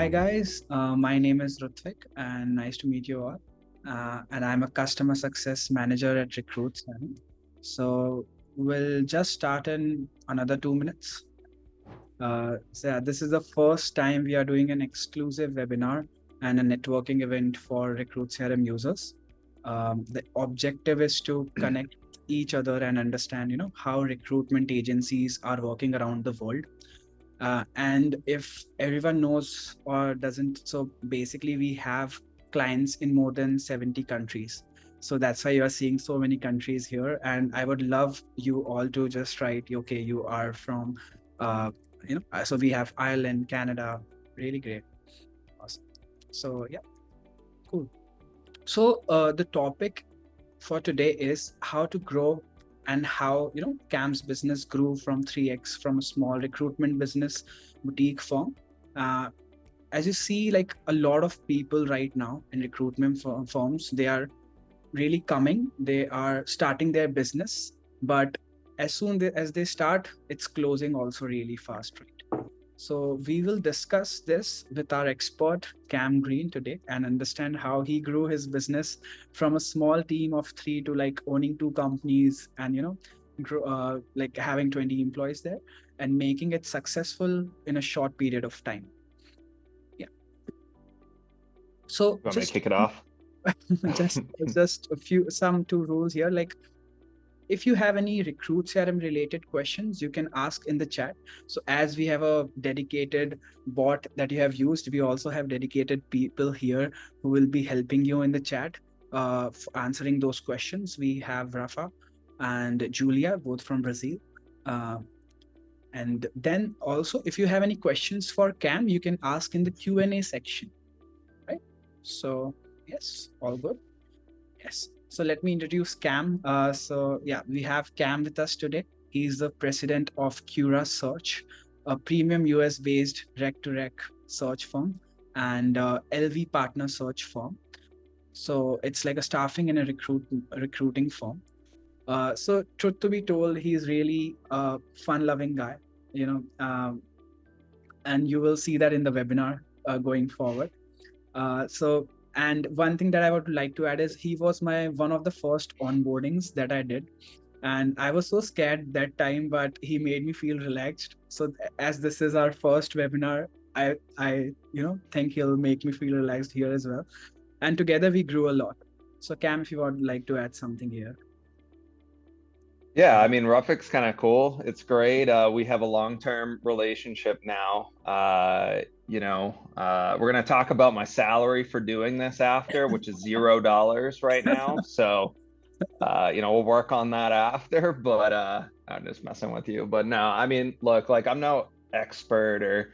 Hi guys, my name is Rutvik and nice to meet you all. And I'm a customer success manager at Recruit CRM. So we'll just start in another 2 minutes. This is the first time we are doing an exclusive webinar and a networking event for Recruit CRM users. The objective is to connect each other and understand, how recruitment agencies are working around the world. And if everyone knows or doesn't, so basically we have clients in more than 70 countries. So that's why you are seeing so many countries here. And I would love you all to just write, okay, you are from, so we have Ireland, Canada, really great. Awesome. So yeah, cool. So the topic for today is how to grow and how Cam's business grew from 3x from a small recruitment business boutique firm. As you see, like a lot of people right now in recruitment firms, they are really coming, they are starting their business, but as soon as they start, it's closing also really fast, right? So we will discuss this with our expert Cam Green today and understand how he grew his business from a small team of 3 to like owning 2 companies and like having 20 employees there and making it successful in a short period of time. Yeah. So Want me to kick it off? just some 2 rules here. Like if you have any Recruit CRM related questions, you can ask in the chat. So as we have a dedicated bot that you have used, we also have dedicated people here who will be helping you in the chat answering those questions. We have Rafa and Julia, both from Brazil. And then also, if you have any questions for Cam, you can ask in the Q&A section, right? So yes, all good. Yes. So let me introduce Cam. We have Cam with us today. He's the president of Cura Search, a premium US-based rec-to-rec search firm and LV partner search firm. So it's like a staffing and a recruiting firm. So truth to be told, he's really a fun-loving guy, and you will see that in the webinar going forward. And one thing that I would like to add is he was one of the first onboardings that I did. And I was so scared that time, but he made me feel relaxed. So as this is our first webinar, I think he'll make me feel relaxed here as well. And together we grew a lot. So Cam, if you would like to add something here. Yeah, I mean, Rufik's kind of cool. It's great. We have a long-term relationship now. We're going to talk about my salary for doing this after, which is $0 right now. So, we'll work on that after, but I'm just messing with you. But no, I mean, look, like I'm no expert or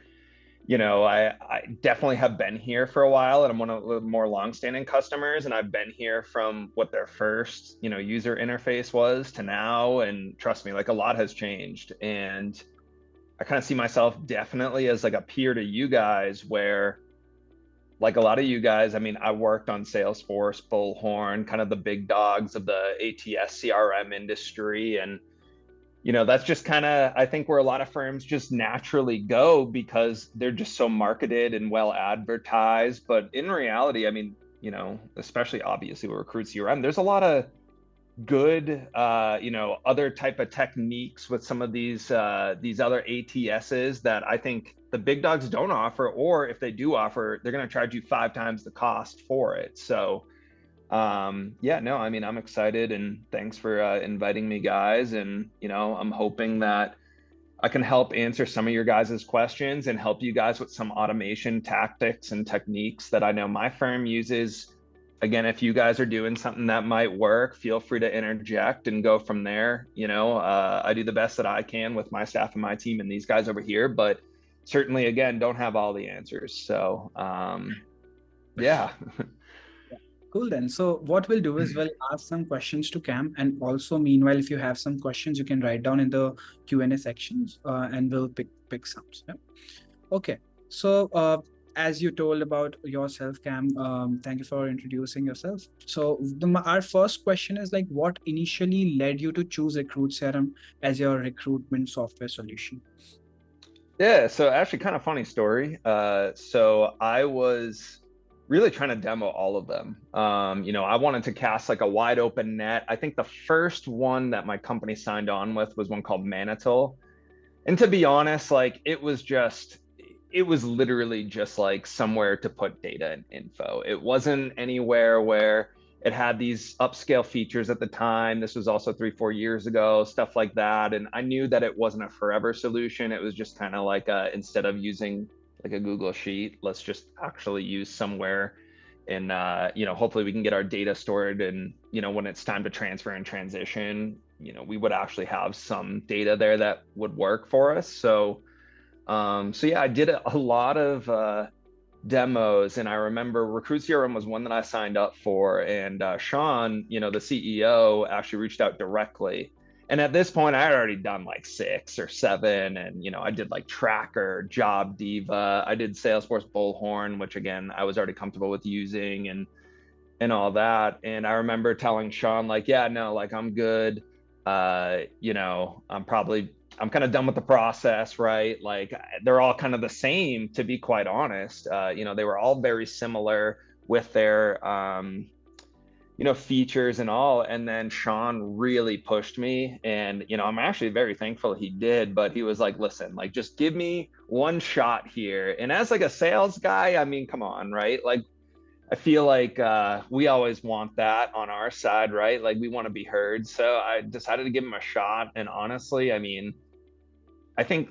I definitely have been here for a while and I'm one of the more longstanding customers. And I've been here from what their first, user interface was to now. And trust me, like a lot has changed. And I kind of see myself definitely as like a peer to you guys where like a lot of you guys, I mean, I worked on Salesforce, Bullhorn, kind of the big dogs of the ATS CRM industry. And that's just kind of, I think, where a lot of firms just naturally go because they're just so marketed and well advertised. But in reality, I mean, especially obviously with Recruit CRM, there's a lot of good, other type of techniques with some of these other ATSs that I think the big dogs don't offer, or if they do offer, they're going to charge you 5 times the cost for it. So I mean, I'm excited and thanks for inviting me, guys. And, I'm hoping that I can help answer some of your guys' questions and help you guys with some automation tactics and techniques that I know my firm uses. Again, if you guys are doing something that might work, feel free to interject and go from there. I do the best that I can with my staff and my team and these guys over here, but certainly, again, don't have all the answers. So, yeah. Cool then. So what we'll do is we'll ask some questions to Cam, and also meanwhile, if you have some questions, you can write down in the Q&A sections, and we'll pick some. Yeah? Okay. So as you told about yourself, Cam, thank you for introducing yourself. So our first question is like, what initially led you to choose Recruit CRM as your recruitment software solution? Yeah, so actually kind of funny story. So I was really trying to demo all of them. I wanted to cast like a wide open net. I think the first one that my company signed on with was one called Manital. And to be honest, like it was literally just like somewhere to put data and info. It wasn't anywhere where it had these upscale features at the time. This was also 3, 4 years ago, stuff like that. And I knew that it wasn't a forever solution. It was just kind of like instead of using like a Google Sheet, let's just actually use somewhere and hopefully we can get our data stored, and when it's time to transfer and transition, we would actually have some data there that would work for us. So yeah, I did a lot of demos, and I remember Recruit CRM was one that I signed up for, and Sean, the CEO, actually reached out directly. And at this point, I had already done like 6 or 7, and I did like Tracker, Job Diva, I did Salesforce Bullhorn, which again I was already comfortable with using, and all that. And I remember telling Sean, like, yeah, no, like I'm good. I'm kind of done with the process, right? Like they're all kind of the same, to be quite honest. They were all very similar with their features and all. And then Sean really pushed me. And, I'm actually very thankful he did, but he was like, listen, like just give me one shot here. And as like a sales guy, I mean, come on, right? Like I feel like we always want that on our side, right? Like we want to be heard. So I decided to give him a shot. And honestly, I mean, I think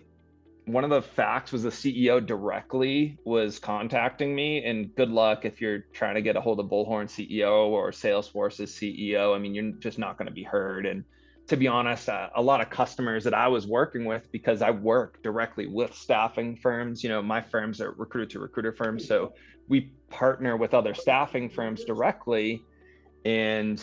one of the facts was the CEO directly was contacting me. And good luck if you're trying to get a hold of Bullhorn CEO or Salesforce's CEO. I mean, you're just not going to be heard. And to be honest, a lot of customers that I was working with, because I work directly with staffing firms, my firms are recruiter to recruiter firms. So we partner with other staffing firms directly, and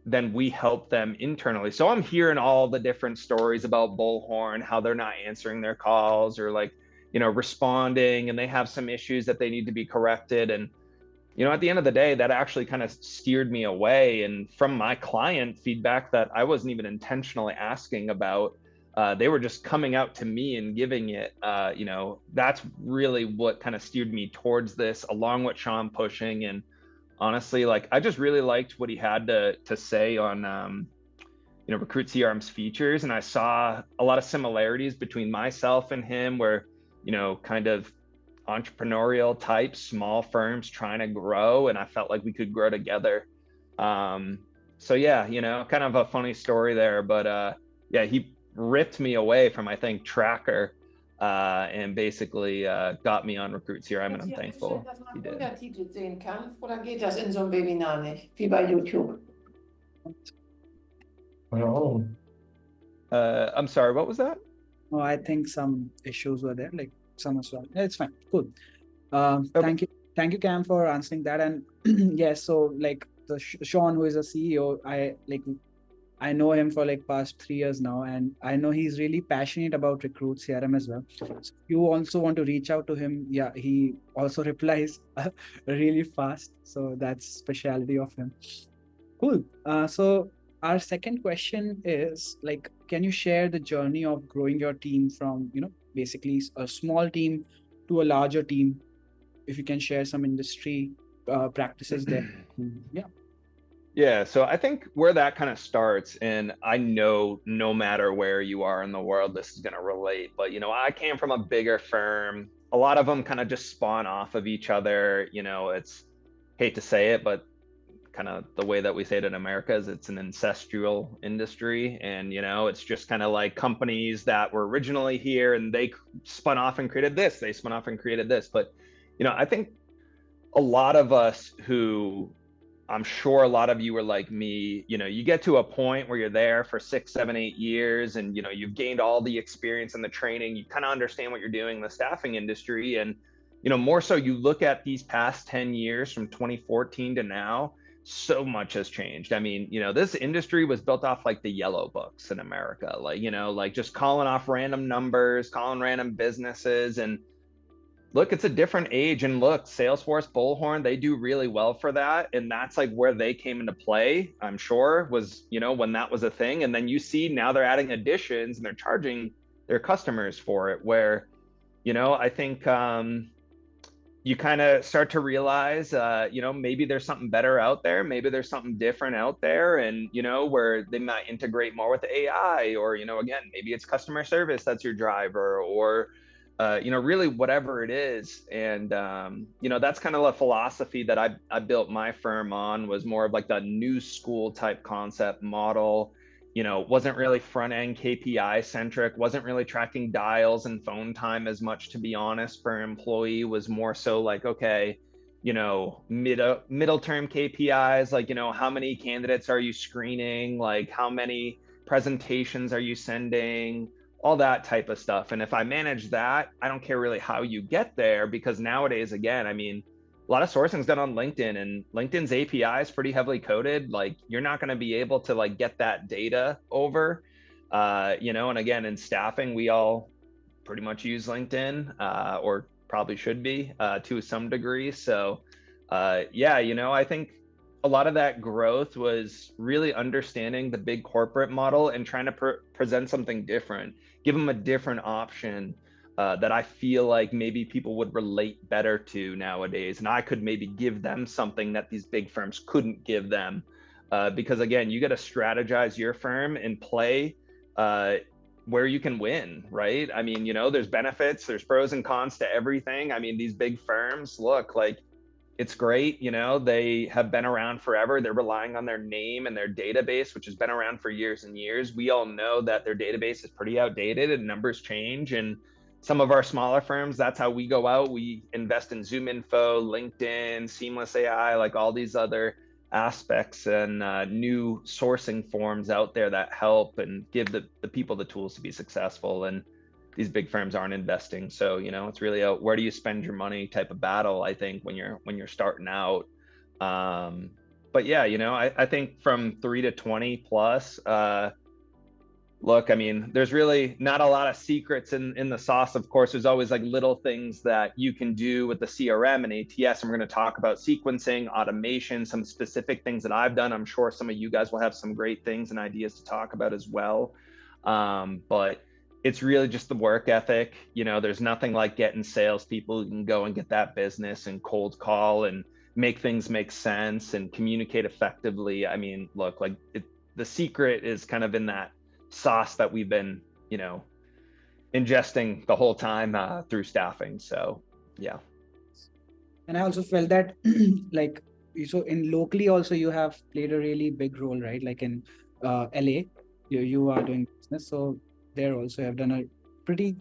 then we help them internally. So I'm hearing all the different stories about Bullhorn, how they're not answering their calls, or like responding, and they have some issues that they need to be corrected. And at the end of the day, that actually kind of steered me away and from my client feedback that I wasn't even intentionally asking about. They were just coming out to me and giving it. That's really what kind of steered me towards this, along with Sean pushing. And honestly, like I just really liked what he had to say on Recruit CRM's features, and I saw a lot of similarities between myself and him, where kind of entrepreneurial type small firms trying to grow, and I felt like we could grow together. So yeah, kind of a funny story there, but yeah, he ripped me away from, I think, Tracker, and basically got me on Recruit CRM, and Wird I'm hier eingestellt, thankful dass man he did. Untertitel sehen kann? Oder geht das in so einem Webinar nicht, wie bei YouTube? Keine Ahnung. I'm sorry, what was that? Oh, I think some issues were there, like some as well. It's fine. Cool. Okay. Thank you, Cam, for answering that. And yes, so like the Sean, who is a CEO, I know him for like past 3 years now, and I know he's really passionate about Recruit CRM as well. So if you also want to reach out to him, yeah, he also replies really fast. So that's speciality of him. Cool. So our second question is like, can you share the journey of growing your team from, basically a small team to a larger team? If you can share some industry practices there. Yeah. Yeah, so I think where that kind of starts, and I know no matter where you are in the world, this is going to relate, but I came from a bigger firm. A lot of them kind of just spawn off of each other. It's, hate to say it, but kind of the way that we say it in America is it's an ancestral industry. And, it's just kind of like companies that were originally here and they spun off and created this, they spun off and created this. But, I think a lot of us who, I'm sure a lot of you are like me, you get to a point where you're there for 6, 7, 8 years, and you've gained all the experience and the training, you kind of understand what you're doing in the staffing industry. And more so, you look at these past 10 years from 2014 to now, so much has changed. I mean, this industry was built off like the yellow books in America, like like just calling off random numbers, calling random businesses. And look, it's a different age. And look, Salesforce, Bullhorn, they do really well for that. And that's like where they came into play, I'm sure, was, when that was a thing. And then you see now they're adding additions and they're charging their customers for it, where, I think you kind of start to realize, maybe there's something better out there. Maybe there's something different out there, and, where they might integrate more with AI, or, again, maybe it's customer service that's your driver, or, really whatever it is. And, that's kind of the philosophy that I built my firm on, was more of like the new school type concept model. Wasn't really front end KPI centric, wasn't really tracking dials and phone time as much, to be honest, per employee. Was more so like, okay, middle term KPIs, like, how many candidates are you screening? Like, how many presentations are you sending? All that type of stuff. And if I manage that, I don't care really how you get there, because nowadays, again, I mean, a lot of sourcing is done on LinkedIn, and LinkedIn's API is pretty heavily coded. Like, you're not going to be able to like get that data over, and again, in staffing, we all pretty much use LinkedIn, or probably should be, to some degree. So, I think a lot of that growth was really understanding the big corporate model and trying to present something different, give them a different option, that I feel like maybe people would relate better to nowadays. And I could maybe give them something that these big firms couldn't give them. Because again, you got to strategize your firm and play where you can win, right? I mean, there's benefits, there's pros and cons to everything. I mean, these big firms, look, like, it's great, they have been around forever. They're relying on their name and their database, which has been around for years and years. We all know that their database is pretty outdated and numbers change. And some of our smaller firms, that's how we go out. We invest in ZoomInfo, LinkedIn, Seamless AI, like all these other aspects and new sourcing forms out there that help and give the people the tools to be successful. And these big firms aren't investing. So, it's really a where do you spend your money type of battle, I think, when you're starting out. But yeah, I think from 3 to 20 plus, look, I mean, there's really not a lot of secrets in the sauce. Of course, there's always like little things that you can do with the CRM and ATS. And we're going to talk about sequencing, automation, some specific things that I've done. I'm sure some of you guys will have some great things and ideas to talk about as well. But it's really just the work ethic. There's nothing like getting salespeople who can go and get that business and cold call and make things make sense and communicate effectively. I mean, look, like the secret is kind of in that sauce that we've been, ingesting the whole time through staffing. So, yeah. And I also felt that, like, so in locally also you have played a really big role, right? Like in LA, you are doing business. So there also have done a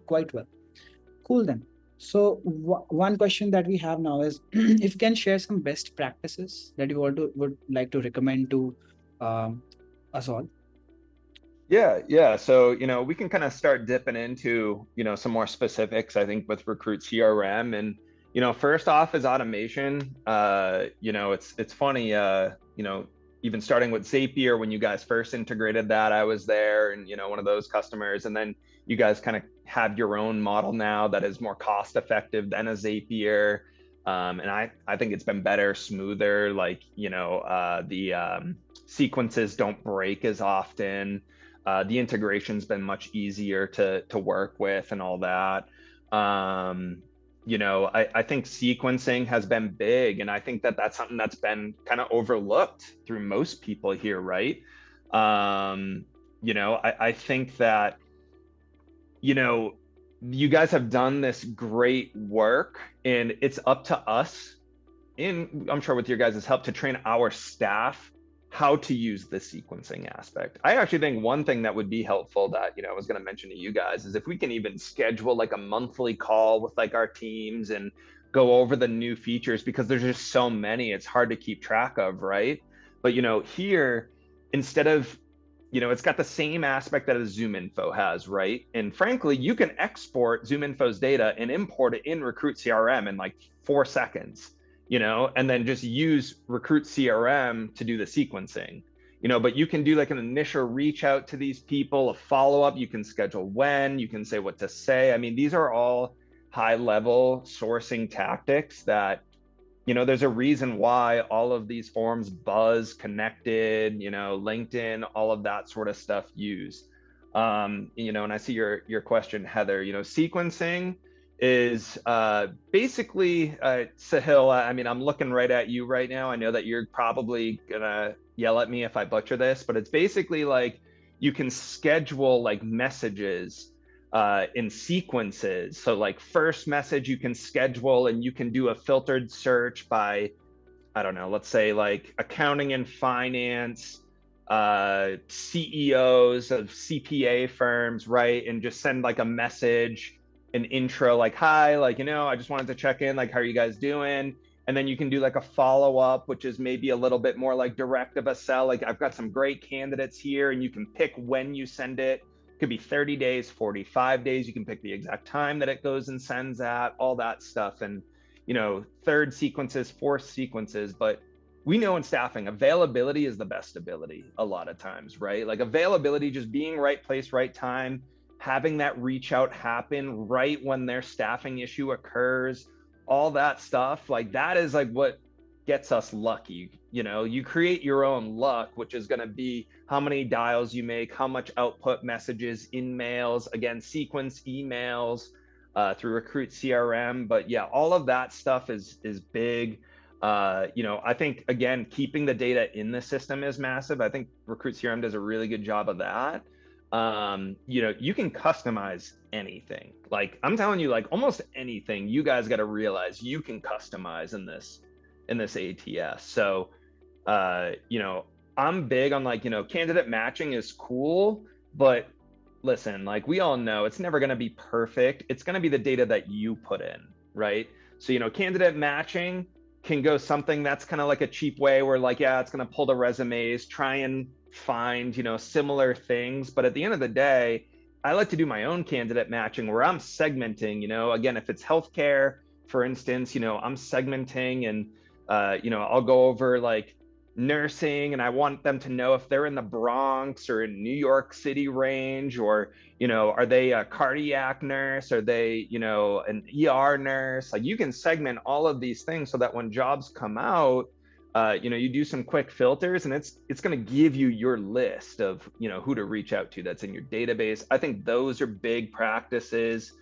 quite well. Cool then. So one question that we have now is if you can share some best practices that you would like to recommend to us all. Yeah. So, we can kind of start dipping into, some more specifics, I think, with Recruit CRM. And, first off is automation. It's funny, even starting with Zapier, when you guys first integrated that, I was there and, one of those customers. And then you guys kind of have your own model now that is more cost effective than a Zapier. And I think it's been better, smoother, like, the sequences don't break as often. The integration's been much easier to work with and all that. I think sequencing has been big, and I think that's something that's been kind of overlooked through most people here, right? I think that, you guys have done this great work, and it's up to us, and I'm sure with your guys' help, to train our staff how to use the sequencing aspect. I actually think one thing that would be helpful that, I was going to mention to you guys is if we can even schedule like a monthly call with like our teams and go over the new features, because there's just so many, it's hard to keep track of, right? But, here, instead of, it's got the same aspect that a ZoomInfo has, right? And frankly, you can export ZoomInfo's data and import it in Recruit CRM in like 4 seconds. And then just use Recruit CRM to do the sequencing, but you can do like an initial reach out to these people, a follow-up, you can schedule when, you can say what to say. I mean, these are all high level sourcing tactics that, there's a reason why all of these forms, Buzz, Connected, LinkedIn, all of that sort of stuff use. And I see your question, Heather. Sequencing is basically, Sahil, I mean, I'm looking right at you right now. I know that you're probably gonna yell at me if I butcher this, but it's basically like you can schedule like messages in sequences. So like first message you can schedule, and you can do a filtered search by, I don't know, let's say like accounting and finance, CEOs of CPA firms, right? And just send like a message, an intro, like, hi, like, I just wanted to check in, like, how are you guys doing? And then you can do like a follow up, which is maybe a little bit more like direct of a sell. Like, I've got some great candidates here, and you can pick when you send it. It could be 30 days, 45 days. You can pick the exact time that it goes and sends at, all that stuff. And third sequences, fourth sequences. But we know in staffing, availability is the best ability a lot of times, right? Like availability, just being right place, right time, having that reach out happen right when their staffing issue occurs, all that stuff. Like that is like what gets us lucky. You create your own luck, which is going to be how many dials you make, how much output messages in mails, again, sequence emails, through Recruit CRM. But yeah, all of that stuff is big. I think again, keeping the data in the system is massive. I think Recruit CRM does a really good job of that. You can customize anything. Like I'm telling you, like almost anything. You guys got to realize you can customize in this ATS. So, I'm big on like candidate matching is cool, but listen, like we all know it's never going to be perfect. It's going to be the data that you put in, right? So, candidate matching can go something that's kind of like a cheap way where like, yeah, it's going to pull the resumes, try and find, similar things. But at the end of the day, I like to do my own candidate matching where I'm segmenting, again, if it's healthcare, for instance, I'm segmenting and, I'll go over like nursing, and I want them to know if they're in the Bronx or in New York City range, or are they a cardiac nurse, are they an ER nurse. Like you can segment all of these things so that when jobs come out, you do some quick filters, and it's going to give you your list of who to reach out to that's in your database. I think those are big practices.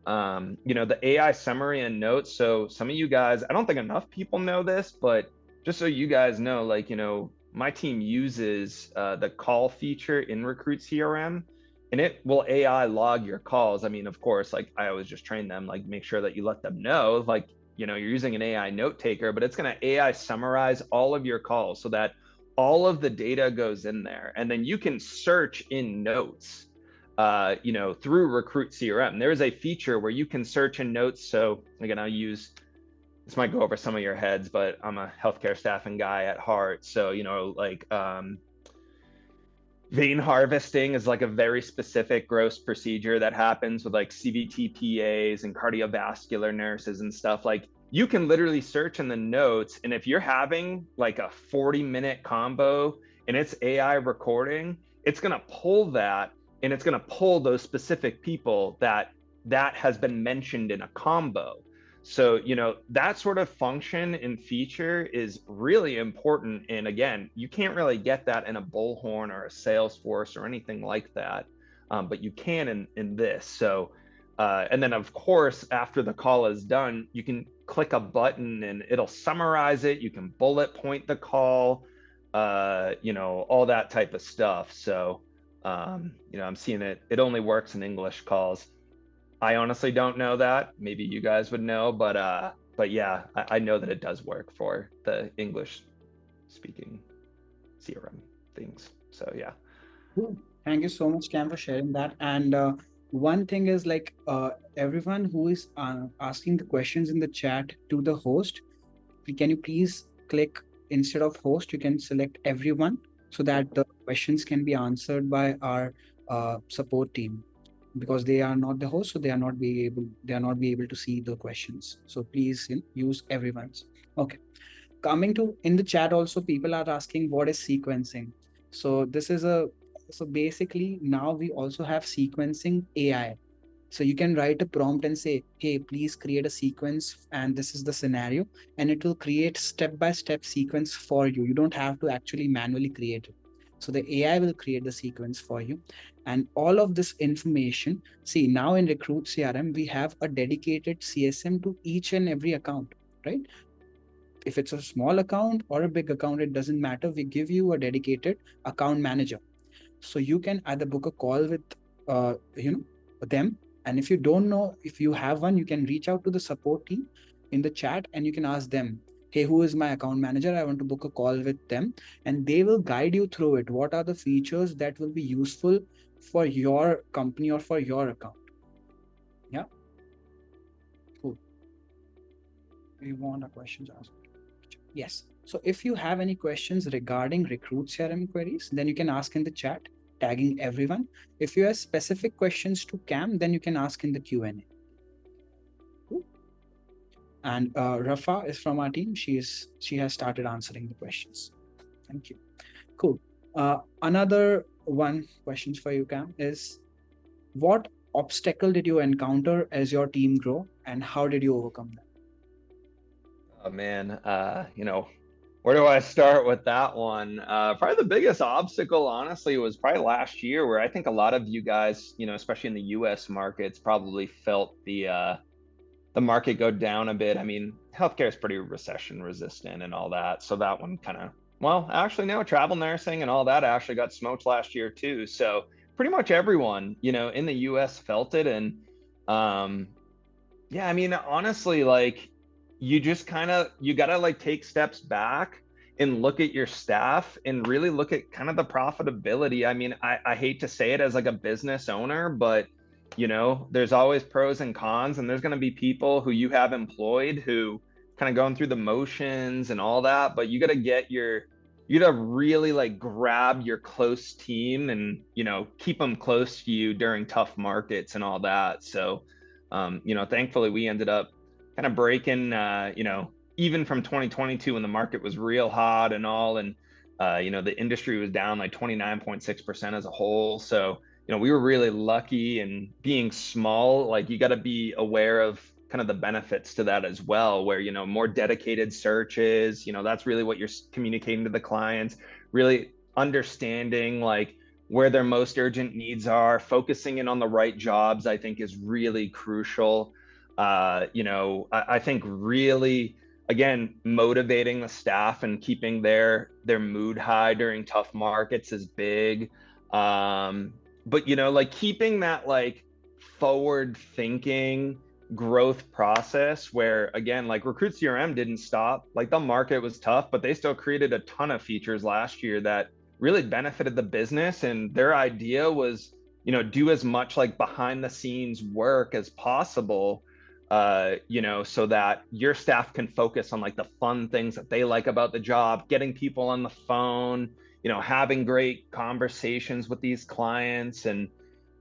The AI summary and notes. So some of you guys, I don't think enough people know this, but just so you guys know, like, my team uses the call feature in Recruit CRM, and it will AI log your calls. I mean, of course, like I always just train them, like make sure that you let them know, like, you're using an AI note taker, but it's going to AI summarize all of your calls so that all of the data goes in there. And then you can search in notes, through Recruit CRM. There is a feature where you can search in notes. So again, this might go over some of your heads, but I'm a healthcare staffing guy at heart. So, vein harvesting is like a very specific gross procedure that happens with like CVT PAs and cardiovascular nurses and stuff. Like you can literally search in the notes, and if you're having like a 40-minute combo and it's AI recording, it's going to pull that, and it's going to pull those specific people that has been mentioned in a combo. So, that sort of function and feature is really important. And again, you can't really get that in a Bullhorn or a Salesforce or anything like that, but you can in this. So, and then of course, after the call is done, you can click a button and it'll summarize it. You can bullet point the call, all that type of stuff. So, I'm seeing it only works in English calls. I honestly don't know that. Maybe you guys would know, but yeah, I know that it does work for the English speaking CRM things. So yeah. Cool. Thank you so much, Cam, for sharing that. And one thing is like everyone who is asking the questions in the chat to the host, can you please click, instead of host, you can select everyone so that the questions can be answered by our support team, because they are not the host, so they are not be able to see the questions. So please use everyone's. Okay. Coming to in the chat also, people are asking what is sequencing. So this is so basically now we also have sequencing AI. So you can write a prompt and say, hey, please create a sequence, and this is the scenario, and it will create step-by-step sequence for you. You don't have to actually manually create it. So the AI will create the sequence for you. And all of this information, see, now in Recruit CRM, we have a dedicated CSM to each and every account, right? If it's a small account or a big account, it doesn't matter. We give you a dedicated account manager. So you can either book a call with, them. And if you don't know if you have one, you can reach out to the support team in the chat and you can ask them, hey, who is my account manager? I want to book a call with them. And they will guide you through it. What are the features that will be useful for your company or for your account? Yeah. Cool. We want our questions asked. Yes. So if you have any questions regarding Recruit CRM queries, then you can ask in the chat, tagging everyone. If you have specific questions to Cam, then you can ask in the Q&A. Cool. And Rafa is from our team. She has started answering the questions. Thank you. Cool. Another one question for you, Cam, is what obstacle did you encounter as your team grow and how did you overcome that? Oh man, where do I start with that one? Probably the biggest obstacle, honestly, was probably last year, where I think a lot of you guys, especially in the U.S. markets, probably felt the market go down a bit. I mean, healthcare is pretty recession resistant and all that, so that one kind of, well, actually, no, travel nursing and all that actually got smoked last year too. So pretty much everyone, in the U.S. felt it, and yeah, I mean, honestly, like you just you gotta like take steps back and look at your staff and really look at kind of the profitability. I mean, I hate to say it as like a business owner, but there's always pros and cons, and there's gonna be people who you have employed who kind of going through the motions and all that, but you gotta really like grab your close team and keep them close to you during tough markets and all that. So thankfully we ended up kind of breaking, even from 2022 when the market was real hot and all, and, the industry was down like 29.6% as a whole. So, we were really lucky, and being small, like you got to be aware of kind of the benefits to that as well, where, more dedicated searches, that's really what you're communicating to the clients, really understanding like where their most urgent needs are, focusing in on the right jobs, I think is really crucial. I think really, again, motivating the staff and keeping their mood high during tough markets is big. But like keeping that like forward thinking growth process where, again, like Recruit CRM didn't stop. Like the market was tough, but they still created a ton of features last year that really benefited the business. And their idea was, do as much like behind the scenes work as possible, so that your staff can focus on like the fun things that they like about the job, getting people on the phone, having great conversations with these clients, and,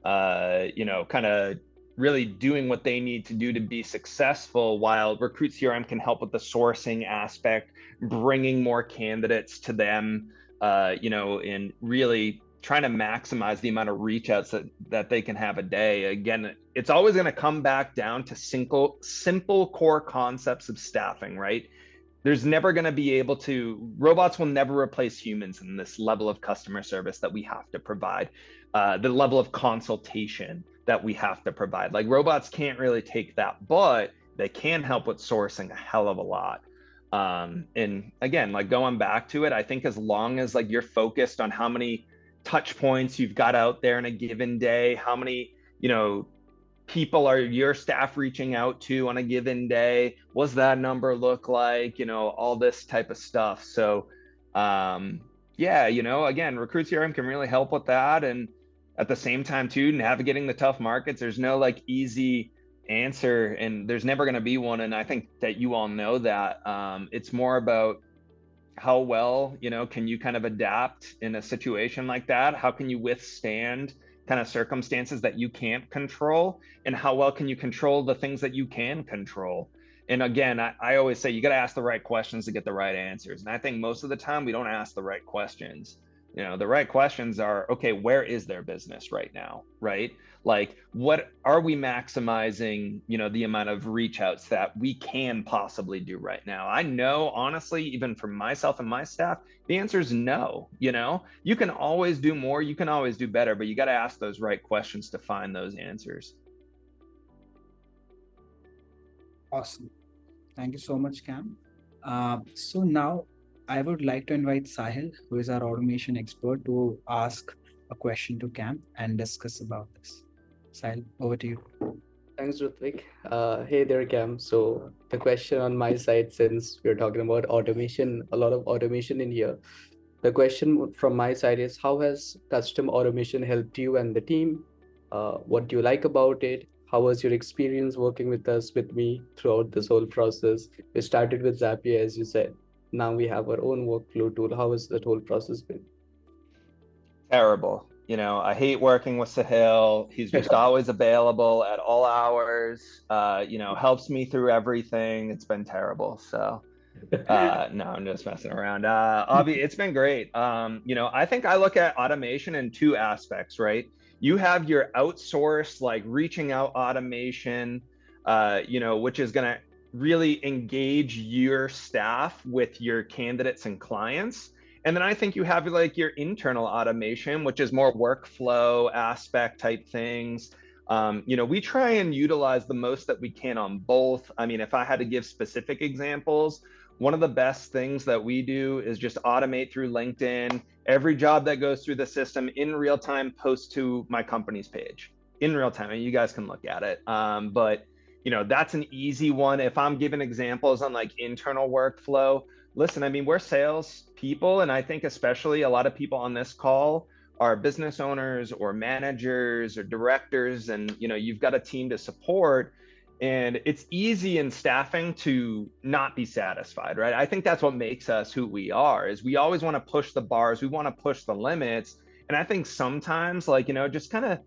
kind of really doing what they need to do to be successful, while Recruit CRM can help with the sourcing aspect, bringing more candidates to them, and really trying to maximize the amount of reach outs that they can have a day. Again, it's always going to come back down to simple core concepts of staffing, right? There's never going to be able to, robots will never replace humans in this level of customer service that we have to provide, the level of consultation that we have to provide. Like robots can't really take that, but they can help with sourcing a hell of a lot. And again, like going back to it, I think as long as like you're focused on how many touch points you've got out there in a given day, how many, people are your staff reaching out to on a given day, what's that number look like, all this type of stuff. So yeah, again, Recruit CRM can really help with that. And at the same time too, navigating the tough markets, there's no like easy answer, and there's never going to be one. And I think that you all know that. It's more about how well, can you kind of adapt in a situation like that? How can you withstand kind of circumstances that you can't control? And how well can you control the things that you can control? And again, I always say you got to ask the right questions to get the right answers. And I think most of the time we don't ask the right questions. The right questions are, okay, where is their business right now, right? Like, what are we maximizing, the amount of reach outs that we can possibly do right now? I know, honestly, even for myself and my staff, the answer is no. You can always do more, you can always do better, but you got to ask those right questions to find those answers. Awesome. Thank you so much, Cam. So now I would like to invite Sahil, who is our automation expert, to ask a question to Cam and discuss about this. Sahil, over to you. Thanks, Rutvik. Hey there, Cam. So the question on my side, since we're talking about automation, a lot of automation in here. The question from my side is, how has custom automation helped you and the team? What do you like about it? How was your experience working with me throughout this whole process? We started with Zapier, as you said. Now we have our own workflow tool. How has that whole process been? Terrible. I hate working with Sahil. He's just always available at all hours, helps me through everything. It's been terrible. So no, I'm just messing around. It's been great. I think I look at automation in two aspects, right? You have your outsourced, like reaching out automation, which is going to really engage your staff with your candidates and clients. And then I think you have like your internal automation, which is more workflow aspect type things. We try and utilize the most that we can on both. I mean, if I had to give specific examples, one of the best things that we do is just automate through LinkedIn. Every job that goes through the system in real time posts to my company's page in real time, and you guys can look at it. But that's an easy one. If I'm giving examples on like internal workflow, listen, I mean, we're sales people, and I think especially a lot of people on this call are business owners or managers or directors, and you've got a team to support. And it's easy in staffing to not be satisfied, right? I think that's what makes us who we are, is we always want to push the bars, we want to push the limits. And I think sometimes, like, just kind of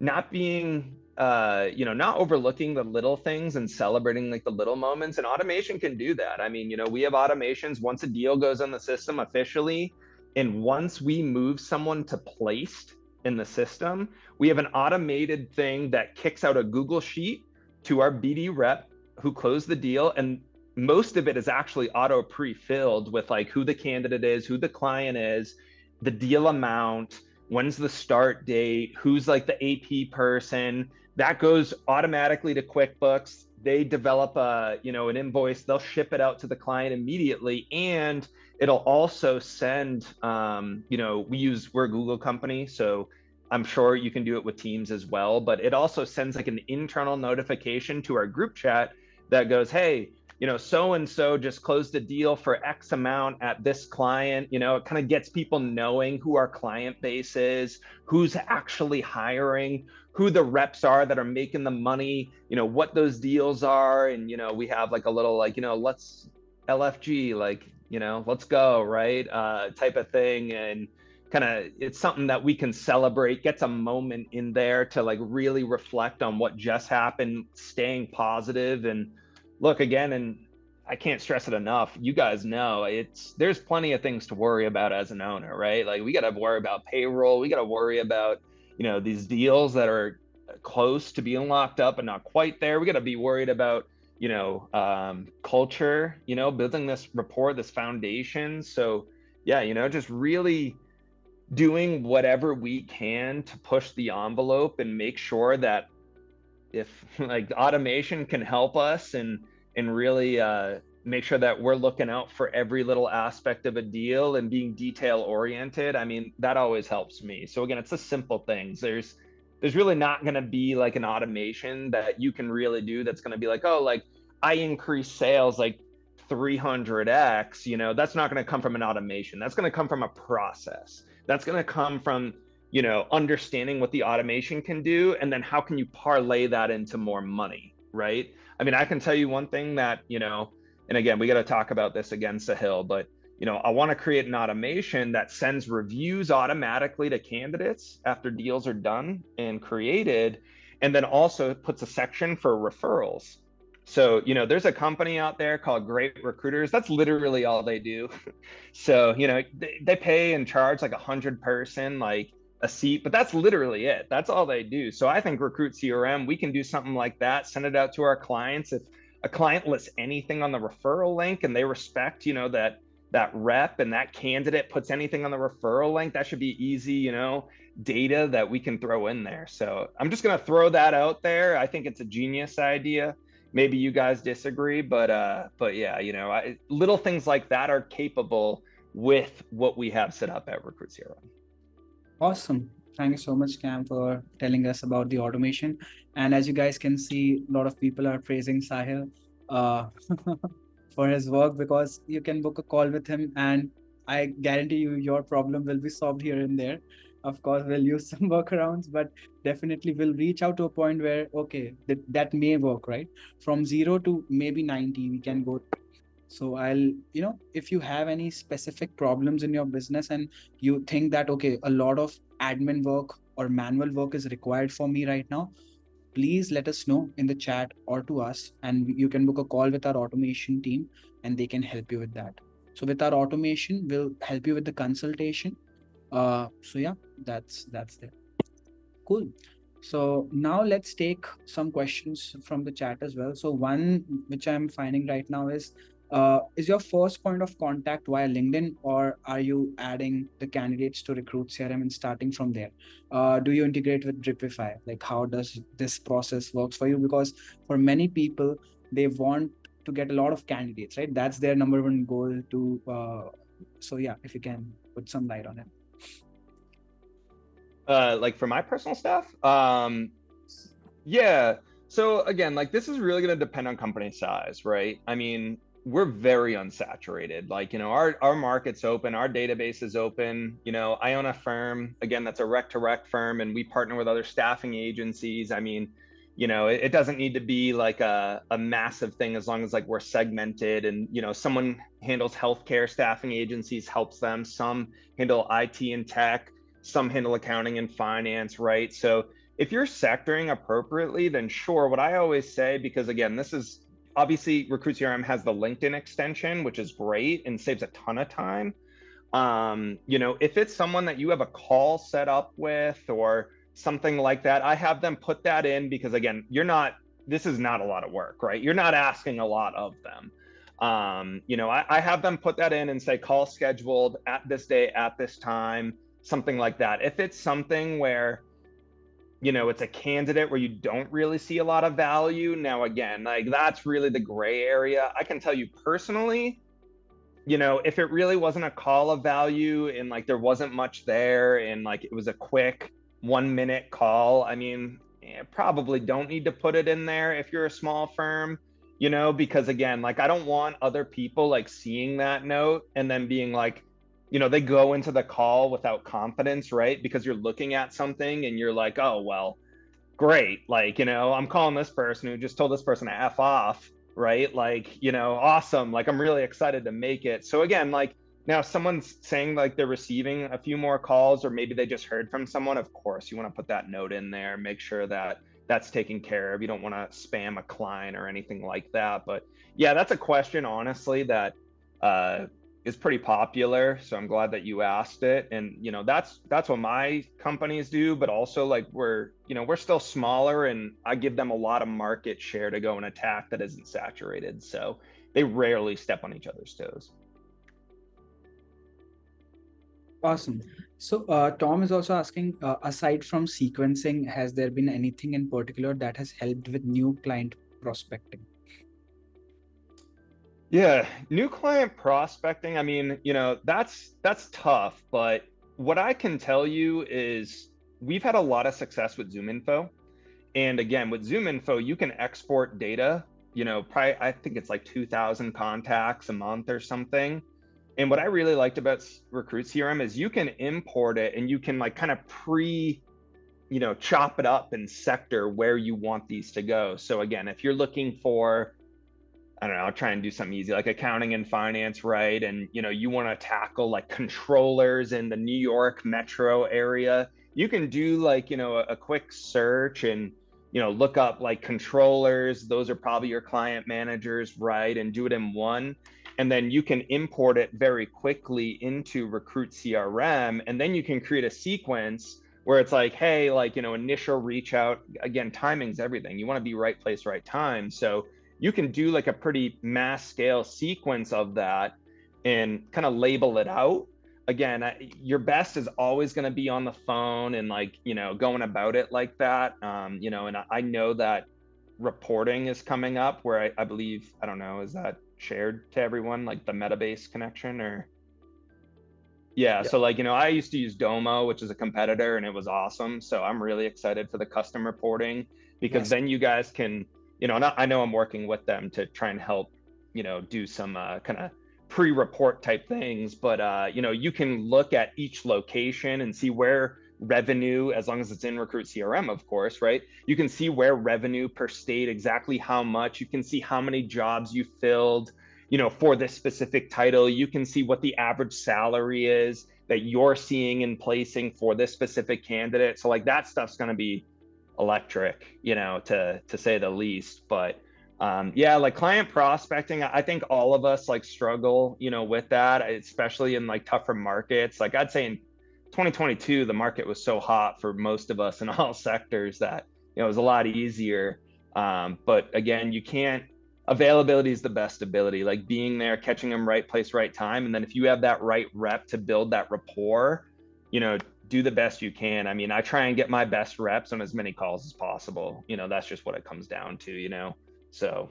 not being, not overlooking the little things and celebrating like the little moments. And automation can do that. I mean, we have automations once a deal goes on the system officially, and once we move someone to placed in the system, we have an automated thing that kicks out a Google Sheet to our BD rep who closed the deal. And most of it is actually auto pre-filled with like who the candidate is, who the client is, the deal amount, when's the start date, who's like the AP person. That goes automatically to QuickBooks. They develop an invoice, they'll ship it out to the client immediately. And it'll also send, we're a Google company, so I'm sure you can do it with Teams as well, but it also sends like an internal notification to our group chat that goes, hey, so-and-so just closed a deal for X amount at this client. It kind of gets people knowing who our client base is, who's actually hiring, who the reps are that are making the money, what those deals are. And, we have like a little, like, let's LFG, like, let's go, right? Type of thing. And kind of, it's something that we can celebrate, gets a moment in there to like really reflect on what just happened, staying positive. And look, again, and I can't stress it enough, you guys know there's plenty of things to worry about as an owner, right? Like we got to worry about payroll, we got to worry about these deals that are close to being locked up and not quite there. We got to be worried about culture, building this rapport, this foundation. So yeah, just really doing whatever we can to push the envelope and make sure that if like automation can help us and really make sure that we're looking out for every little aspect of a deal and being detail oriented, I mean, that always helps me. So again, it's the simple things. There's really not going to be like an automation that you can really do that's going to be like, oh, like I increase sales like 300x, that's not going to come from an automation. That's going to come from a process. That's going to come from understanding what the automation can do, and then how can you parlay that into more money, right? I mean, I can tell you one thing that, and again, we got to talk about this again, Sahil, but I want to create an automation that sends reviews automatically to candidates after deals are done and created, and then also puts a section for referrals. So, there's a company out there called Great Recruiters. That's literally all they do. So, they pay and charge like 100 person, like a seat, but that's literally it. That's all they do. So I think Recruit CRM, we can do something like that, send it out to our clients. If a client lists anything on the referral link and they respect, that rep and that candidate puts anything on the referral link, that should be easy, data that we can throw in there. So I'm just going to throw that out there. I think it's a genius idea. Maybe you guys disagree, but yeah, little things like that are capable with what we have set up at Recruit CRM. Awesome. Thank you so much, Cam, for telling us about the automation. And as you guys can see, a lot of people are praising Sahil uh, for his work, because you can book a call with him and I guarantee you your problem will be solved here and there. Of course, we'll use some workarounds, but definitely we'll reach out to a point where, okay, that may work, right? From 0 to maybe 90, we can go. So if you have any specific problems in your business and you think that, okay, a lot of admin work or manual work is required for me right now, please let us know in the chat or to us, and you can book a call with our automation team and they can help you with that. So with our automation, we'll help you with the consultation. So yeah, that's there. Cool. So now let's take some questions from the chat as well. So one which I'm finding right now is your first point of contact via LinkedIn, or are you adding the candidates to Recruit CRM and starting from there? Do you integrate with Dripify? Like, how does this process works for you? Because for many people, they want to get a lot of candidates, right? That's their number one goal to. So yeah, if you can put some light on it. Like for my personal stuff, yeah. So again, like this is really going to depend on company size, right? I mean, we're very unsaturated. Like, our market's open, our database is open. I own a firm, again, that's a rec to rec firm, and we partner with other staffing agencies. I mean, it doesn't need to be like a massive thing, as long as like we're segmented and, someone handles healthcare staffing agencies, helps them. Some handle IT and tech, some handle accounting and finance, right? So if you're sectoring appropriately, then sure. What I always say, because again, this is obviously Recruit CRM has the LinkedIn extension, which is great and saves a ton of time. If it's someone that you have a call set up with or something like that, I have them put that in, because again, this is not a lot of work, right? You're not asking a lot of them. I have them put that in and say call scheduled at this day, at this time, something like that. If it's something where it's a candidate where you don't really see a lot of value, now again, like that's really the gray area. I can tell you personally, if it really wasn't a call of value and like there wasn't much there and like it was a quick 1 minute call, I mean, probably don't need to put it in there if you're a small firm, because again, like I don't want other people like seeing that note and then being like, they go into the call without confidence, right? Because you're looking at something and you're like, oh, well, great. Like, I'm calling this person who just told this person to F off, right? Like, awesome. Like, I'm really excited to make it. So again, like now someone's saying like they're receiving a few more calls, or maybe they just heard from someone. Of course, you want to put that note in there, make sure that that's taken care of. You don't want to spam a client or anything like that. But yeah, that's a question, honestly, that is pretty popular. So I'm glad that you asked it. And that's what my companies do, but also like we're still smaller, and I give them a lot of market share to go and attack that isn't saturated. So they rarely step on each other's toes. Awesome. So Tom is also asking, aside from sequencing, has there been anything in particular that has helped with new client prospecting? Yeah, new client prospecting. I mean, that's tough, but what I can tell you is we've had a lot of success with ZoomInfo. And again, with ZoomInfo, you can export data, probably, I think it's like 2,000 contacts a month or something. And what I really liked about Recruit CRM is you can import it and you can like kind of chop it up and sector where you want these to go. So again, if you're looking for, I don't know, I'll try and do something easy like accounting and finance, right? And you want to tackle like controllers in the New York metro area, you can do like a quick search and look up like controllers, those are probably your client managers, right? And do it in one. And then you can import it very quickly into Recruit CRM. And then you can create a sequence where it's like, hey, like, initial reach out. Again, timing's everything. You want to be right place, right time. So you can do like a pretty mass scale sequence of that and kind of label it out. Again, your best is always going to be on the phone and like, going about it like that. And I know that reporting is coming up where I believe, I don't know, is that shared to everyone, like the Metabase connection or? Yeah, Yeah. so like, I used to use Domo, which is a competitor, and it was awesome. So I'm really excited for the custom reporting because Yes. then you guys can, and I know I'm working with them to try and help, do some kind of pre-report type things, but you can look at each location and see where revenue, as long as it's in Recruit CRM, of course, right? You can see where revenue per state, exactly how much, you can see how many jobs you filled, for this specific title. You can see what the average salary is that you're seeing and placing for this specific candidate. So like that stuff's going to be electric, to say the least. But yeah, like client prospecting, I think all of us like struggle, with that, especially in like tougher markets. Like I'd say in 2022, the market was so hot for most of us in all sectors that, it was a lot easier. But again, you can't, availability is the best ability, like being there, catching them right place, right time. And then if you have that right rep to build that rapport, do the best you can. I mean, I try and get my best reps on as many calls as possible. That's just what it comes down to. So.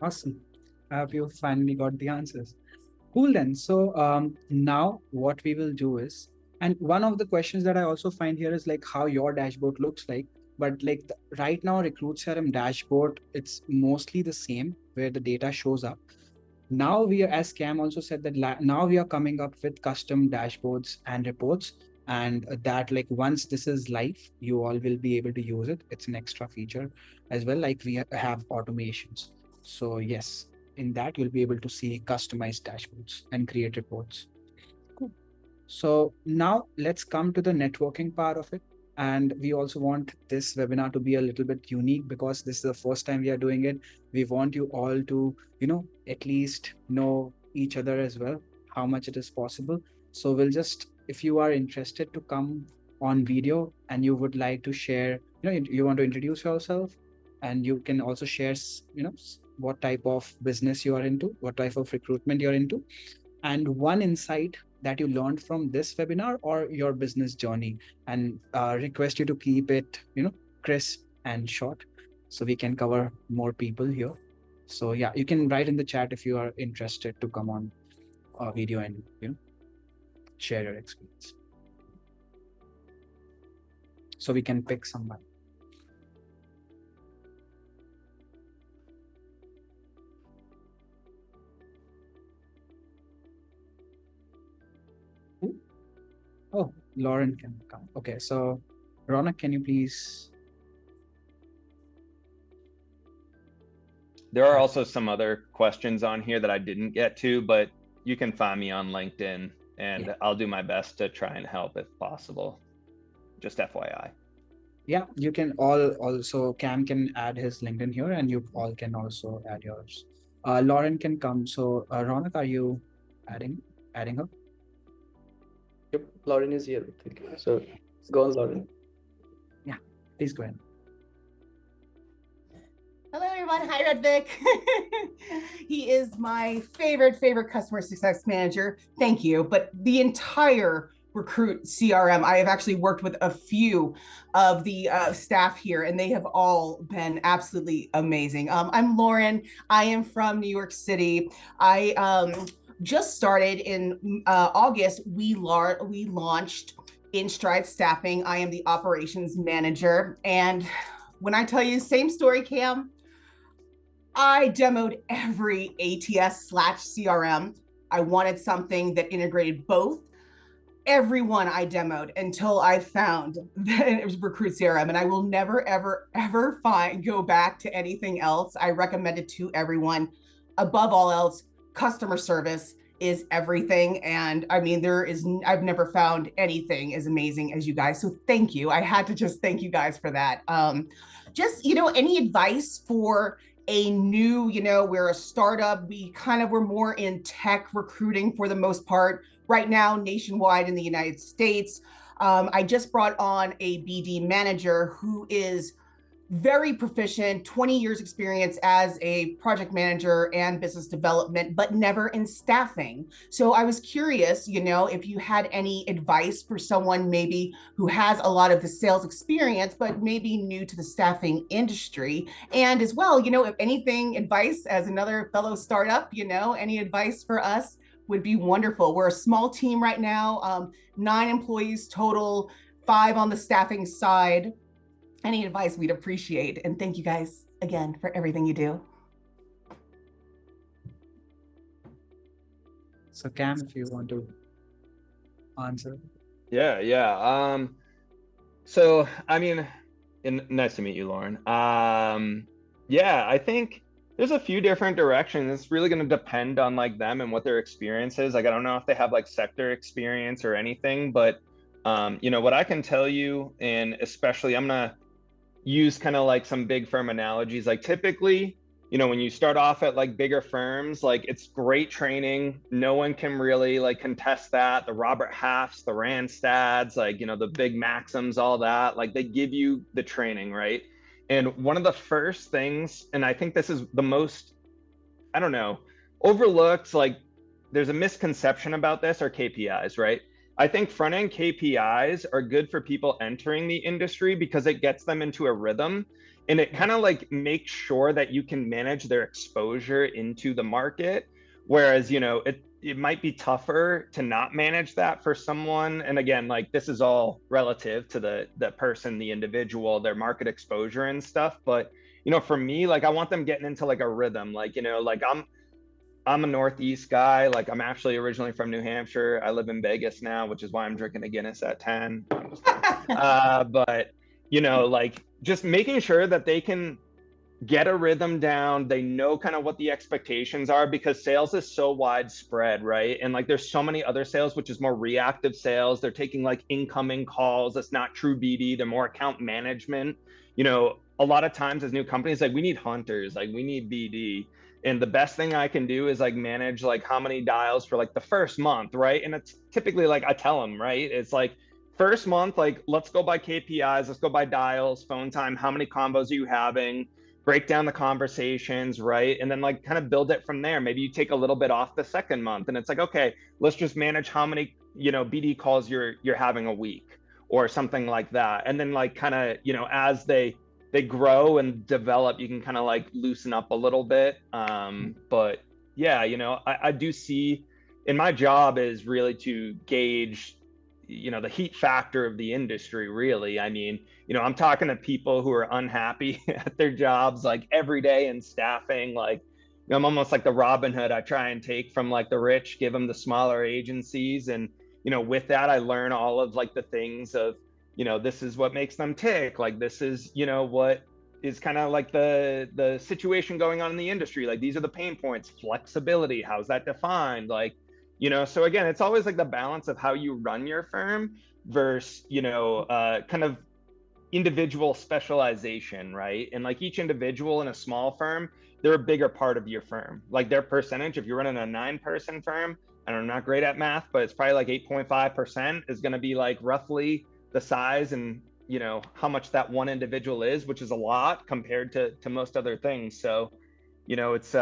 Awesome. I hope you finally got the answers. Cool then. So now what we will do is, and one of the questions that I also find here is like how your dashboard looks like. But like right now, Recruit CRM dashboard, it's mostly the same where the data shows up. Now we are, as Cam also said, that now we are coming up with custom dashboards and reports, and that like once this is live, you all will be able to use it. It's an extra feature as well. Like we have automations. So yes, in that you'll be able to see customized dashboards and create reports. Cool. So now let's come to the networking part of it. And we also want this webinar to be a little bit unique because this is the first time we are doing it. We want you all to, at least know each other as well, how much it is possible. So we'll just, if you are interested to come on video and you would like to share, you want to introduce yourself, and you can also share, what type of business you are into, what type of recruitment you're into, and one insight that you learned from this webinar or your business journey, and request you to keep it, crisp and short so we can cover more people here. So yeah, you can write in the chat if you are interested to come on a video and, share your experience. So we can pick someone. Oh, Lauren can come. Okay, so Ronak, can you please? There are also some other questions on here that I didn't get to, but you can find me on LinkedIn and I'll do my best to try and help if possible. Just FYI. Yeah, you can all also, Cam can add his LinkedIn here and you all can also add yours. Lauren can come. So Ronak, are you adding her? Yep, Lauren is here. So go on, Lauren. Yeah, please go ahead. Hello, everyone. Hi, Redvik. He is my favorite customer success manager. Thank you. But the entire Recruit CRM, I have actually worked with a few of the staff here, and they have all been absolutely amazing. I'm Lauren. I am from New York City. I just started in August. We launched In Stride Staffing. I am the operations manager. And when I tell you, same story, Cam, I demoed every ATS/CRM. I wanted something that integrated both. Everyone I demoed until I found that it was Recruit CRM, and I will never, ever, ever go back to anything else. I recommend it to everyone. Above all else, customer service is everything. And I mean, I've never found anything as amazing as you guys. So thank you. I had to just thank you guys for that. Just, any advice for a new, we're a startup. We're more in tech recruiting for the most part right now, nationwide in the United States. I just brought on a BD manager who is very proficient, 20 years experience as a project manager and business development, but never in staffing. So I was curious, if you had any advice for someone maybe who has a lot of the sales experience, but maybe new to the staffing industry. And as well, if anything, advice as another fellow startup, any advice for us would be wonderful. We're a small team right now, 9 employees total, 5 on the staffing side. Any advice we'd appreciate. And thank you guys again for everything you do. So Cam, if you want to answer. Yeah. So, I mean, nice to meet you, Lauren. Yeah, I think there's a few different directions. It's really going to depend on like them and what their experience is. Like, I don't know if they have like sector experience or anything, but what I can tell you, and especially I'm going to use kind of like some big firm analogies. Like typically, when you start off at like bigger firms, like it's great training. No one can really like contest that. The Robert Halfs, the Randstads, like, the big Maxims, all that, like they give you the training, right? And one of the first things, and I think this is the most, I don't know, overlooked, like there's a misconception about this, are KPIs, right? I think front-end KPIs are good for people entering the industry because it gets them into a rhythm, and it kind of like makes sure that you can manage their exposure into the market. Whereas, it might be tougher to not manage that for someone. And again, like this is all relative to the person, the individual, their market exposure and stuff. But, for me, like I want them getting into like a rhythm, like, like I'm a Northeast guy. Like I'm actually originally from New Hampshire. I live in Vegas now, which is why I'm drinking a Guinness at 10. But like just making sure that they can get a rhythm down. They know kind of what the expectations are, because sales is so widespread, right? And like there's so many other sales, which is more reactive sales. They're taking like incoming calls. That's not true BD. They're more account management. A lot of times as new companies, like we need hunters, like we need BD. And the best thing I can do is like manage like how many dials for like the first month, right? And it's typically like I tell them, right? It's like first month, like let's go by KPIs, let's go by dials, phone time, how many combos are you having? Break down the conversations, right? And then like kind of build it from there. Maybe you take a little bit off the second month and it's like, okay, let's just manage how many, BD calls you're having a week or something like that. And then like kind of, as they grow and develop, you can kind of like loosen up a little bit. But yeah, I do see, and my job is really to gauge, the heat factor of the industry, really. I mean, I'm talking to people who are unhappy at their jobs, like every day in staffing. Like, I'm almost like the Robin Hood. I try and take from like the rich, give them the smaller agencies. And, with that, I learn all of like the things of, this is what makes them tick. Like, this is, what is kind of like the situation going on in the industry. Like, these are the pain points, flexibility. How's that defined? Like, so again, it's always like the balance of how you run your firm versus, kind of individual specialization, right? And like each individual in a small firm, they're a bigger part of your firm. Like their percentage, if you're running a 9-person firm, and I'm not great at math, but it's probably like 8.5% is going to be like roughly the size and how much that one individual is, which is a lot compared to most other things. So it's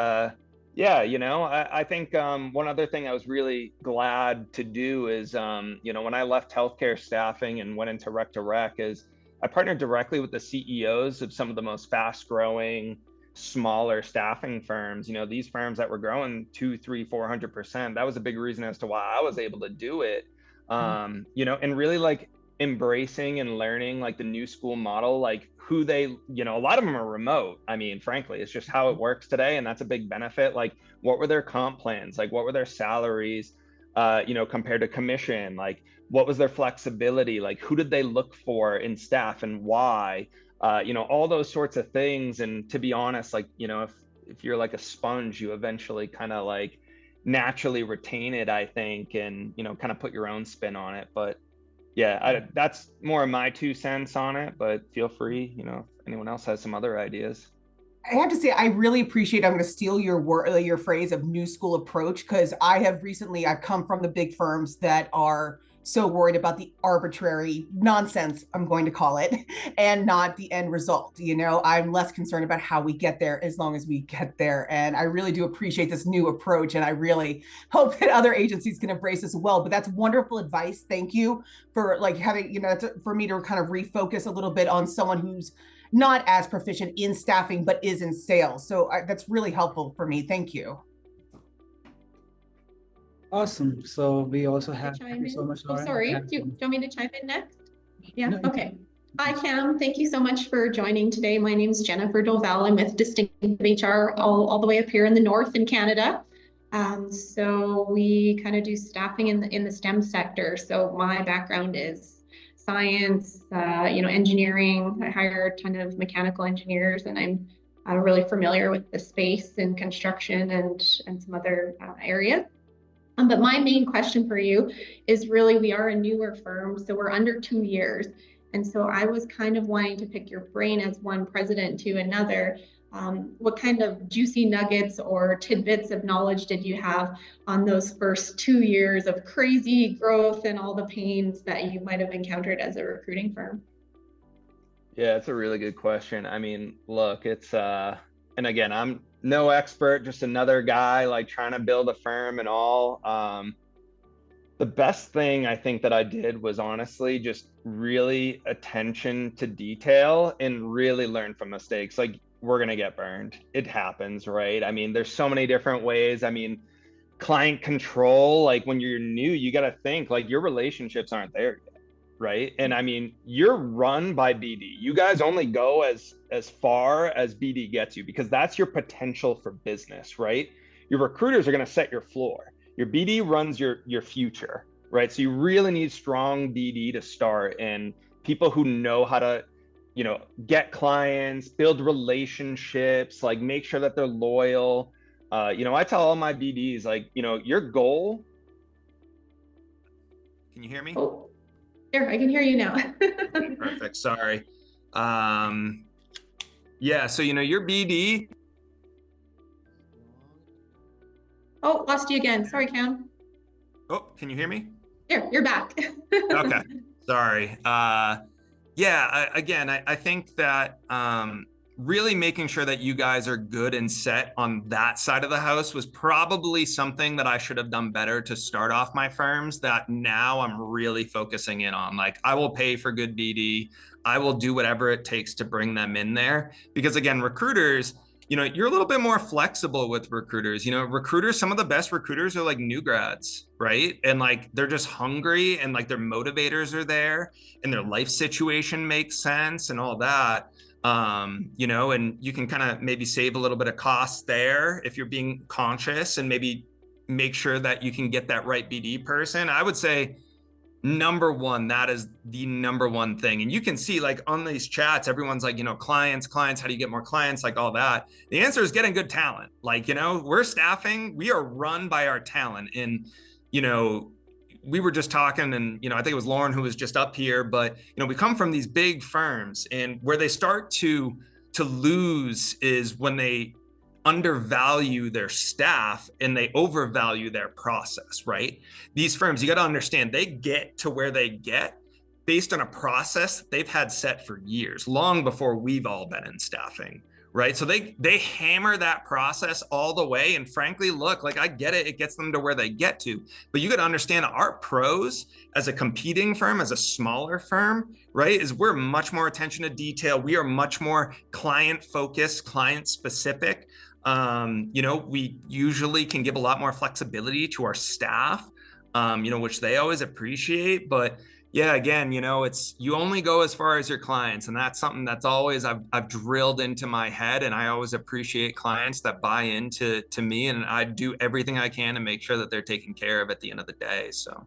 yeah, I think one other thing I was really glad to do is when I left healthcare staffing and went into rec to rec, is I partnered directly with the CEOs of some of the most fast growing smaller staffing firms. These firms that were growing 2, 3, 400%. That was a big reason as to why I was able to do it. And really like embracing and learning like the new school model, like who they, a lot of them are remote. I mean, frankly, it's just how it works today. And that's a big benefit. Like what were their comp plans? Like what were their salaries, compared to commission? Like what was their flexibility? Like who did they look for in staff and why? All those sorts of things. And to be honest, like, if you're like a sponge, you eventually kind of like, naturally retain it, I think, and, you know, kind of put your own spin on it. But yeah, that's more of my 2 cents on it, but feel free, you know, if anyone else has some other ideas. I have to say, I really appreciate. I'm going to steal your word, your phrase of new school approach, because I've come from the big firms that are so worried about the arbitrary nonsense, I'm going to call it, and not the end result. You know, I'm less concerned about how we get there as long as we get there. And I really do appreciate this new approach. And I really hope that other agencies can embrace this as well. But that's wonderful advice. Thank you for like having, you know, for me to kind of refocus a little bit on someone who's not as proficient in staffing, but is in sales. So that's really helpful for me. Thank you. Awesome. So we also have, Chime thank you so in? much, Oh, Lauren. sorry. Do you want me to chime in next? Yeah, No, okay. Hi, Cam. Thank you so much for joining today. My name is Jennifer Dovell. I'm with Distinctive HR all the way up here in the north in Canada. So we kind of do staffing in the STEM sector. So my background is science, you know, engineering. I hire a ton of mechanical engineers, and I'm really familiar with the space and construction and some other areas. But my main question for you is really, we are a newer firm, so we're under 2 years. And so I was kind of wanting to pick your brain as one president to another. What kind of juicy nuggets or tidbits of knowledge did you have on those first 2 years of crazy growth and all the pains that you might have encountered as a recruiting firm? Yeah, it's a really good question. I mean, look, it's and again, I'm no expert, just another guy like trying to build a firm and all. The best thing I think that I did was honestly just really attention to detail and really learn from mistakes. Like, we're gonna get burned. It happens, right? I mean, there's so many different ways. I mean, client control, like when you're new, you got to think like your relationships aren't there yet, right? And I mean, you're run by BD. You guys only go as far as BD gets you, because that's your potential for business, right? Your recruiters are going to set your floor. Your BD runs your future, right? So you really need strong BD to start, and people who know how to, you know, get clients, build relationships, like make sure that they're loyal. You know, I tell all my BDs, like, you know, your goal. Can you hear me? Oh, there, I can hear you now. Perfect. Sorry. Yeah. So, you know, your BD. Oh, lost you again. Sorry, Cam. Oh, can you hear me? There, you're back. Okay. Sorry. Yeah. I think that really making sure that you guys are good and set on that side of the house was probably something that I should have done better to start off my firms, that now I'm really focusing in on. Like, I will pay for good BD. I will do whatever it takes to bring them in there. Because again, recruiters, you know, you're a little bit more flexible with recruiters. You know, recruiters, some of the best recruiters are like new grads, right? And like, they're just hungry, and like their motivators are there, and their life situation makes sense and all that. You know, and you can kind of maybe save a little bit of cost there if you're being conscious, and maybe make sure that you can get that right BD person. I would say number one, that is the number one thing. And you can see like on these chats, everyone's like, you know, clients, how do you get more clients? Like all that. The answer is getting good talent. Like, you know, we're staffing, we are run by our talent. And, you know, we were just talking, and, you know, I think it was Lauren who was just up here, but, you know, we come from these big firms, and where they start to lose is when they undervalue their staff and they overvalue their process, right? These firms, you got to understand, they get to where they get based on a process they've had set for years, long before we've all been in staffing, right? So they hammer that process all the way. And frankly, look, like, I get it, it gets them to where they get to, but you got to understand our pros as a competing firm, as a smaller firm, right, is we're much more attention to detail. We are much more client focused, client specific. You know, we usually can give a lot more flexibility to our staff, you know, which they always appreciate. But yeah, again, you know, it's, you only go as far as your clients. And that's something that's always, I've drilled into my head. And I always appreciate clients that buy into me, and I do everything I can to make sure that they're taken care of at the end of the day. So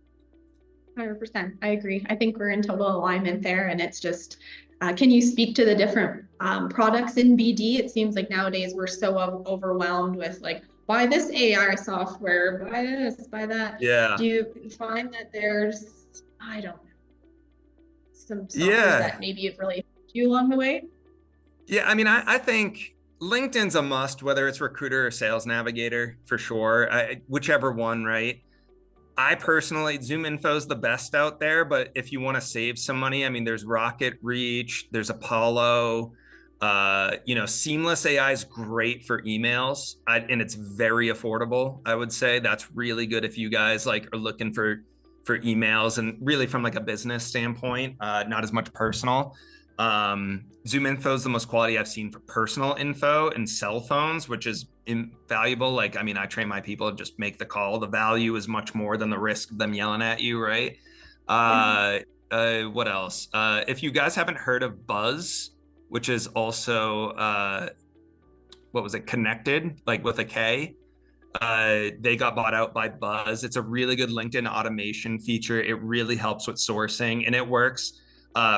100%. I agree. I think we're in total alignment there. And it's just, can you speak to the different products in BD? It seems like nowadays we're so overwhelmed with like buy this AI software, buy this, buy that. Yeah. Do you find that there's, I don't know, some softwares Yeah. that maybe have really helped you along the way? Yeah, I mean, I think LinkedIn's a must, whether it's Recruiter or Sales Navigator, for sure. Whichever one, right? I personally, ZoomInfo is the best out there, but if you want to save some money, I mean, there's Rocket Reach, there's Apollo. Seamless AI is great for emails, and it's very affordable. I would say that's really good if you guys like are looking for emails, and really from like a business standpoint, not as much personal. ZoomInfo is the most quality I've seen for personal info and cell phones, which is invaluable. Like, I mean, I train my people to just make the call. The value is much more than the risk of them yelling at you, right? What else? If you guys haven't heard of Buzz, which is also, what was it? Connected, like with a K. They got bought out by Buzz. It's a really good LinkedIn automation feature. It really helps with sourcing, and it works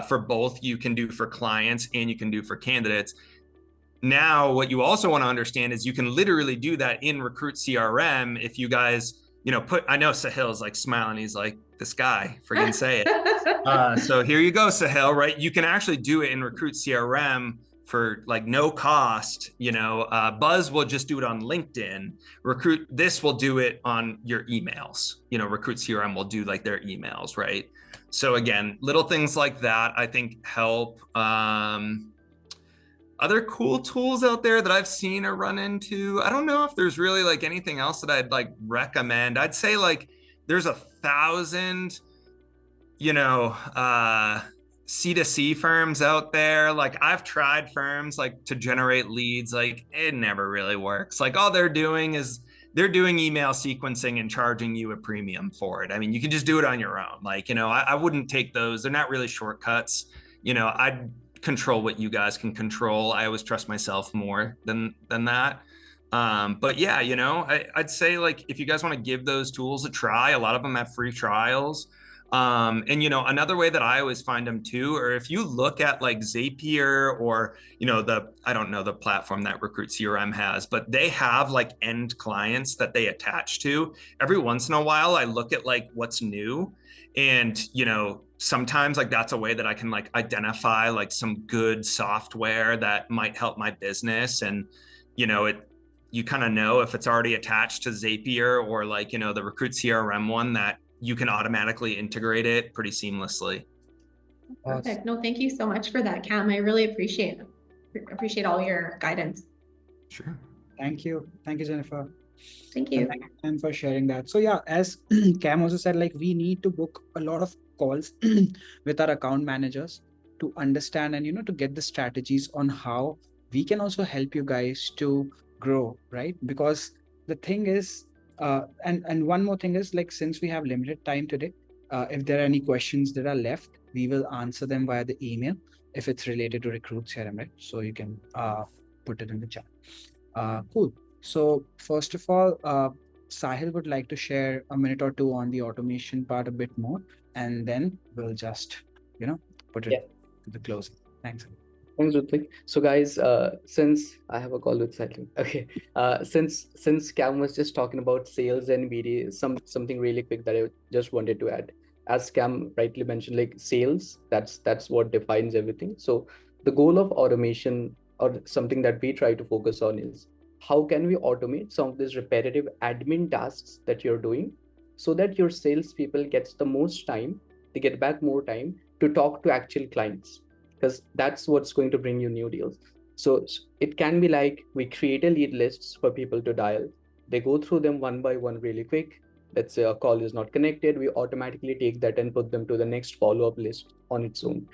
for both. You can do for clients and you can do for candidates. Now, what you also want to understand is you can literally do that in Recruit CRM. If you guys, I know Sahil's like smiling. He's like, this guy, friggin' say it. So here you go, Sahil, right? You can actually do it in Recruit CRM for like no cost. Buzz will just do it on LinkedIn. This will do it on your emails. Recruit CRM will do like their emails, right? So again, little things like that I think help. Other cool tools out there that I've seen or run into, I don't know if there's really like anything else that I'd like recommend. I'd say like there's 1,000, C2C firms out there. Like I've tried firms like to generate leads, like it never really works. Like all they're doing is they're doing email sequencing and charging you a premium for it. I mean, you can just do it on your own. Like, I wouldn't take those. They're not really shortcuts. I'd control what you guys can control. I always trust myself more than that. But yeah, I'd say like if you guys want to give those tools a try, a lot of them have free trials. And another way that I always find them too, or if you look at like Zapier or I don't know the platform that Recruit CRM has, but they have like end clients that they attach to. Every once in a while, I look at like what's new, and sometimes like that's a way that I can like identify like some good software that might help my business. And you kind of know if it's already attached to Zapier or like the Recruit CRM one, that you can automatically integrate it pretty seamlessly. Perfect. No, thank you so much for that, Cam. I really appreciate all your guidance. Sure. Thank you, Jennifer. Thank you. And for sharing that. So yeah, as Cam also said, like we need to book a lot of calls with our account managers to understand and to get the strategies on how we can also help you guys to grow, right? Because the thing is, and one more thing is, like, since we have limited time today, if there are any questions that are left, we will answer them via the email if it's related to Recruit CRM, right? So you can put it in the chat. Cool. So first of all, Sahil would like to share a minute or two on the automation part a bit more, and then we'll just, put it to the closing. Thanks. Thanks, Ruthvik. So guys, since I have a call with Sahil, okay. Since Cam was just talking about sales and BD, something really quick that I just wanted to add. As Cam rightly mentioned, like sales, that's what defines everything. So the goal of automation, or something that we try to focus on, is how can we automate some of these repetitive admin tasks that you're doing, so that your salespeople gets the most time, they get back more time to talk to actual clients, because that's what's going to bring you new deals. So it can be like we create a lead lists for people to dial. They go through them one by one really quick. Let's say a call is not connected, we automatically take that and put them to the next follow-up list on its own.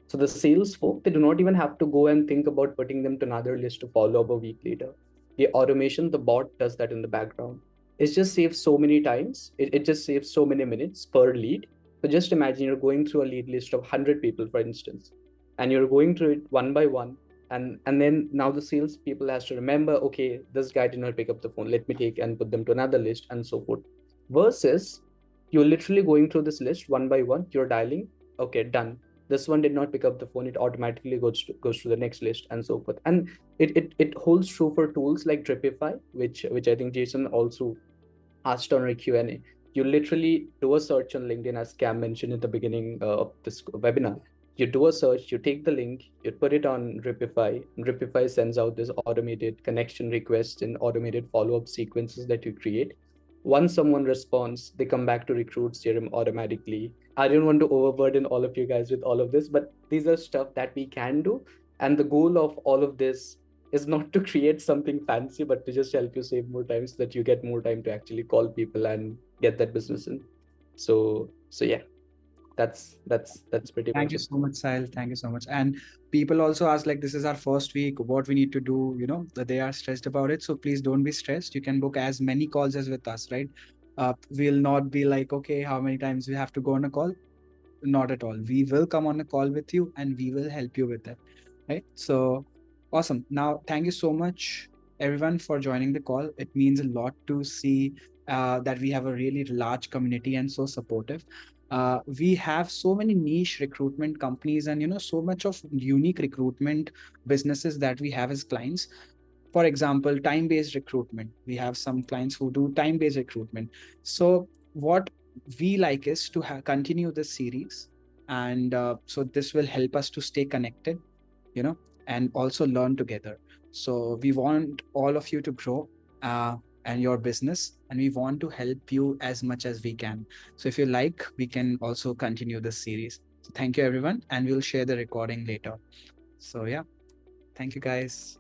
So the sales folk, they do not even have to go and think about putting them to another list to follow up a week later. The automation, the bot does that in the background. It just saves so many times. It just saves so many minutes per lead. So just imagine you're going through a lead list of 100 people, for instance, and you're going through it one by one. And then now the sales people has to remember, okay, this guy did not pick up the phone. Let me take and put them to another list, and so forth. Versus you're literally going through this list one by one, you're dialing, okay, done. This one did not pick up the phone, it automatically goes to the next list and so forth. And it holds true for tools like Dripify, which I think Jason also asked on our Q&A. You literally do a search on LinkedIn, as Cam mentioned in the beginning of this webinar. You do a search, you take the link, you put it on Dripify, and Dripify sends out this automated connection request and automated follow-up sequences that you create. Once someone responds, they come back to Recruit CRM automatically. I don't want to overburden all of you guys with all of this, but these are stuff that we can do. And the goal of all of this is not to create something fancy, but to just help you save more time so that you get more time to actually call people and get that business in. So yeah, that's pretty Thank much you it. so much, Sahil. Thank you so much. And people also ask, like, this is our first week, what we need to do, that they are stressed about it. So please don't be stressed. You can book as many calls as with us, right? We'll not be like, okay, how many times we have to go on a call? Not at all. We will come on a call with you and we will help you with it, right? So awesome. Now, thank you so much, everyone, for joining the call. It means a lot to see that we have a really large community and so supportive. We have so many niche recruitment companies and so much of unique recruitment businesses that we have as clients. For example, time-based recruitment. We have some clients who do time-based recruitment. So what we like is to continue this series, and so this will help us to stay connected, and also learn together. So we want all of you to grow and your business, and we want to help you as much as we can. So if you like, we can also continue this series. So thank you, everyone, and we'll share the recording later. So yeah, thank you, guys.